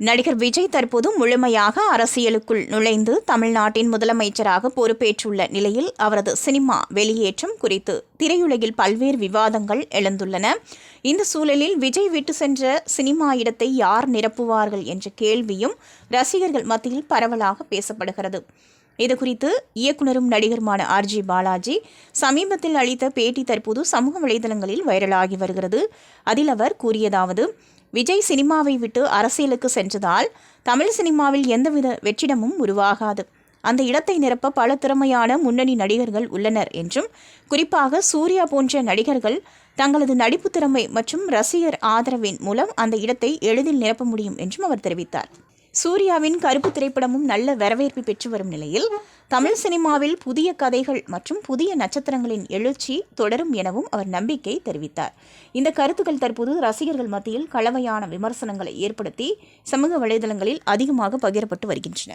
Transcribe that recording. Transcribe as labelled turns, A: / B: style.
A: நடிகர் விஜய் தற்போது முழுமையாக அரசியலுக்குள் நுழைந்து தமிழ்நாட்டின் முதலமைச்சராக பொறுப்பேற்றுள்ள நிலையில் அவரது சினிமா வெளியேற்றம் குறித்து திரையுலகில் பல்வேறு விவாதங்கள் எழுந்துள்ளன. இந்த சூழலில் விஜய் விட்டு சென்ற சினிமா இடத்தை யார் நிரப்புவார்கள் என்ற கேள்வியும் ரசிகர்கள் மத்தியில் பரவலாக பேசப்படுகிறது. இதுகுறித்து இயக்குனரும் நடிகருமான RJ பாலாஜி சமீபத்தில் அளித்த பேட்டி தற்போது சமூக வலைதளங்களில் வைரலாகி வருகிறது. அதில் அவர் கூறியதாவது: விஜய் சினிமாவை விட்டு அரசியலுக்கு சென்றதால் தமிழ் சினிமாவில் எந்தவித வெற்றிடமும் உருவாகாது. அந்த இடத்தை நிரப்ப பல திறமையான முன்னணி நடிகர்கள் உள்ளனர் என்றும், குறிப்பாக சூர்யா போன்ற நடிகர்கள் தங்களது நடிப்பு திறமை மற்றும் ரசிகர் ஆதரவின் மூலம் அந்த இடத்தை எளிதில் நிரப்ப முடியும் என்றும் அவர் தெரிவித்தார். சூர்யாவின் கருப்பு திரைப்படமும் நல்ல வரவேற்பு பெற்று வரும் நிலையில் தமிழ் சினிமாவில் புதிய கதைகள் மற்றும் புதிய நட்சத்திரங்களின் எழுச்சி தொடரும் எனவும் அவர் நம்பிக்கை தெரிவித்தார். இந்த கருத்துக்கள் தற்போது ரசிகர்கள் மத்தியில் கலவையான விமர்சனங்களை ஏற்படுத்தி சமூக வலைதளங்களில் அதிகமாக பகிரப்பட்டு வருகின்றன.